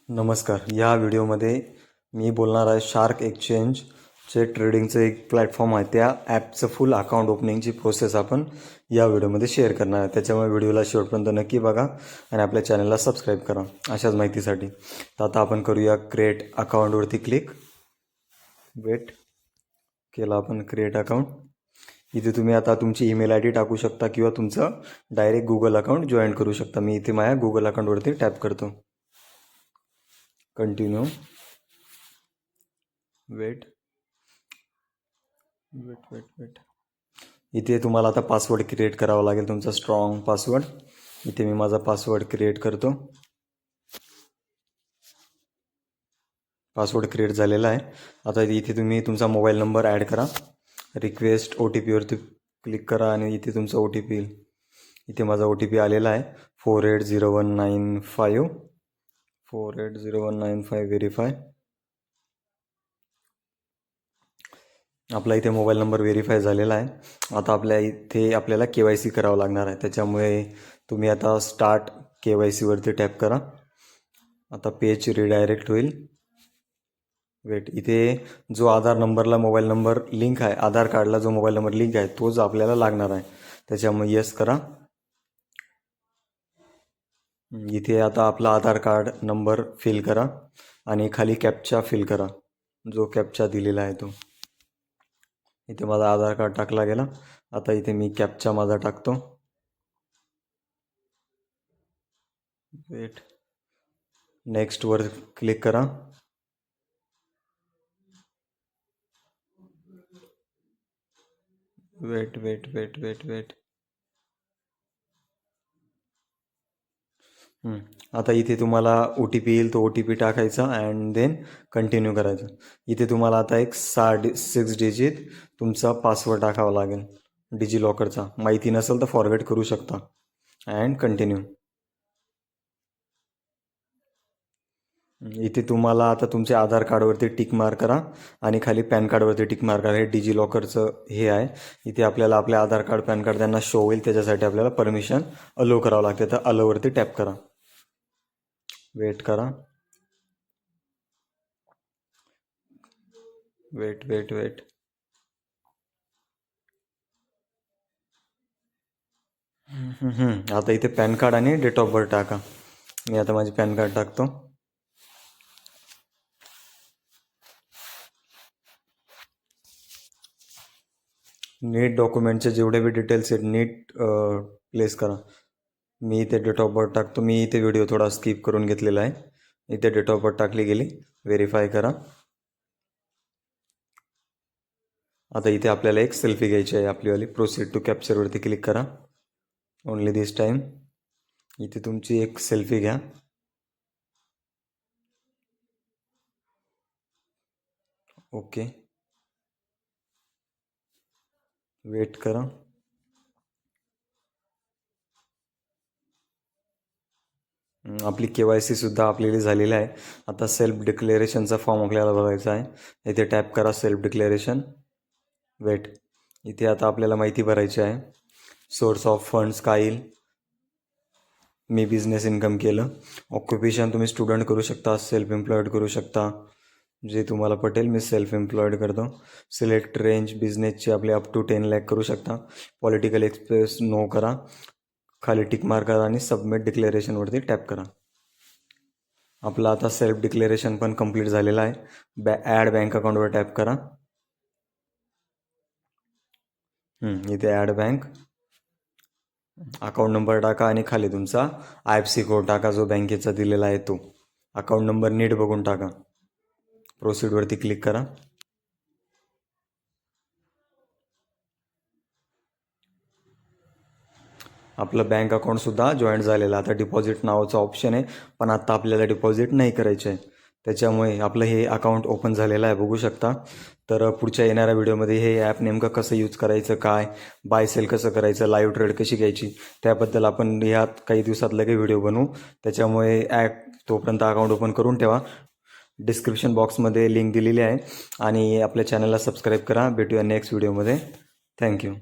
नमस्कार. या व्हिडिओमध्ये मी बोलणार आहे शार्क एक्सचेंजचे ट्रेडिंगचं एक प्लॅटफॉर्म आहे. त्या ॲपचं फुल अकाउंट ओपनिंगची प्रोसेस आपण या व्हिडिओमध्ये शेअर करणार आहे. त्याच्यामुळे व्हिडिओला शेवटपर्यंत नक्की बघा आणि आपल्या चॅनलला सबस्क्राईब करा अशाच माहितीसाठी. तर आता आपण करूया क्रिएट अकाउंटवरती क्लिक. वेट केलं आपण क्रिएट अकाउंट. इथे तुम्ही आता तुमची ईमेल आय डी टाकू शकता किंवा तुमचं डायरेक्ट गुगल अकाउंट जॉईन करू शकता. मी इथे माझ्या गुगल अकाउंटवरती टॅप करतो. कंटिन्यू. वेट. इथे तुम्हाला आता पासवर्ड क्रिएट करावा लागेल, तुमचा स्ट्रॉंग पासवर्ड. इथे मी माझा पासवर्ड क्रिएट करतो. पासवर्ड क्रिएट झालेला आहे. आता इथे तुम्ही तुमचा मोबाईल नंबर ॲड करा. रिक्वेस्ट ओ टी पीवरती क्लिक करा आणि इथे तुमचा ओ टी पी. इथे माझा ओ टी पी आलेला आहे 480195. 480195 व्हेरीफाय. आपला इथे मोबाईल नंबर व्हेरीफाय झालेला आहे. आता आपल्याला KYC करावं लागणार आहे. त्याच्यामुळे तुम्ही आता स्टार्ट KYCवरती टॅप करा. आता पेज रिडायरेक्ट होईल. वेट. इथे जो आधार नंबरला मोबाईल नंबर लिंक आहे, आधार कार्डला जो मोबाईल नंबर लिंक आहे तोच आपल्याला लागणार आहे. त्याच्यामुळे येस करा. इथे आता आपला आधार कार्ड नंबर फिल करा आणि खाली कॅप्चा फिल करा, जो कॅप्चा दिलेला आहे तो. इथे माझा आधार कार्ड टाकला गेला. आता इथे मी कॅप्चा माझा टाकतो. वेट. नेक्स्टवर क्लिक करा. वेट. आता इथे तुम्हाला ओ टी पी येईल, तो ओ टी पी टाकायचा अँड देन कंटिन्यू करायचं. इथे तुम्हाला आता एक 6 डिजिट तुमचा पासवर्ड टाकावा लागेल डिजी लॉकरचा. माहिती नसेल तर फॉरगेट करू शकता. And continue. इथे तुम्हाला आता तुमच्या आधार कार्डवरती टिक मार्क करा आणि खाली पॅन कार्डवरती टिक मार्क करा. हे डिजी लॉकरचं हे आहे. इथे आपल्याला आपले आधार कार्ड पॅन कार्ड त्यांना शो होईल, त्याच्यासाठी आपल्याला परमिशन अलो करावं लागते. तर अलोवरती टॅप करा. वेट करा. वेट. आता इथे पॅन कार्ड आणि डेट ऑफ बर्थ टाका. मी आता माझी पॅन कार्ड टाकतो. नीट डॉक्युमेंटचे जेवढे बी डिटेल्स आहेत नीट प्लेस करा. मी इथे डेट ऑफ बर्थ टाकतो. मी इथे व्हिडिओ थोडा स्किप करून घेतलेला आहे. इथे डेट ऑफ बर्थ टाकली गेली. व्हेरीफाय करा. आता इथे आपल्याला एक सेल्फी घ्यायची आहे आपलीवाली. प्रोसीड टू कॅप्चरवरती क्लिक करा. ओनली दिस टाईम. इथे तुमची एक सेल्फी घ्या. ओके. वेट करा. आपली KYC सुद्धा आपल्याला झालेली आहे. आता सेल्फ डिक्लेरेशनचा फॉर्म आपल्याला बघायचा आहे. इथे टॅप करा सेल्फ डिक्लेरेशन. वेट. इथे आता आपल्याला माहिती भरायची आहे. सोर्स ऑफ फंड्स काय येईल. मी बिझनेस इन्कम केलं. ऑक्युपेशन तुम्ही स्टुडंट करू शकता, सेल्फ एम्प्लॉयड करू शकता, जे तुम्हाला पटेल. मी सेल्फ एम्प्लॉयड करतो. सिलेक्ट रेंज बिझनेसचे आपले अप टू 10 लाख करू शकता. पॉलिटिकल एक्सप्रेस नो करा. खाली टिक मार्क करा आणि सबमिट डिक्लेरेशनवरती टॅप करा. आपलं आता सेल्फ डिक्लेरेशन पण कंप्लीट झालेलं आहे. ॲड बँक अकाउंटवर टॅप करा. इथे ॲड बँक. अकाउंट नंबर टाका आणि खाली तुमचा IFSC कोड टाका, जो बँकेचा दिलेला आहे तो. अकाउंट नंबर नीट बघून टाका. प्रोसीडवरती क्लिक करा. आपलं बँक अकाउंटसुद्धा जॉईंट झालेलं. आता डिपॉझिट नावाचं ऑप्शन आहे, पण आता आपल्याला डिपॉझिट नाही करायचं आहे. त्याच्यामुळे आपलं हे अकाउंट ओपन झालेलं आहे, बघू शकता. तर पुढच्या येणाऱ्या व्हिडिओमध्ये हे ॲप नेमकं कसं यूज करायचं, काय बाय सेल कसं करायचं, लाईव्ह ट्रेड कशी घ्यायची, त्याबद्दल आपण ह्यात काही दिवसात लगेच व्हिडिओ बनवू. त्याच्यामुळे ॲप तोपर्यंत अकाउंट ओपन करून ठेवा. डिस्क्रिप्शन बॉक्समध्ये लिंक दिलेली आहे आणि आपल्या चॅनलला सबस्क्राईब करा. भेटूया नेक्स्ट व्हिडिओमध्ये. थँक्यू.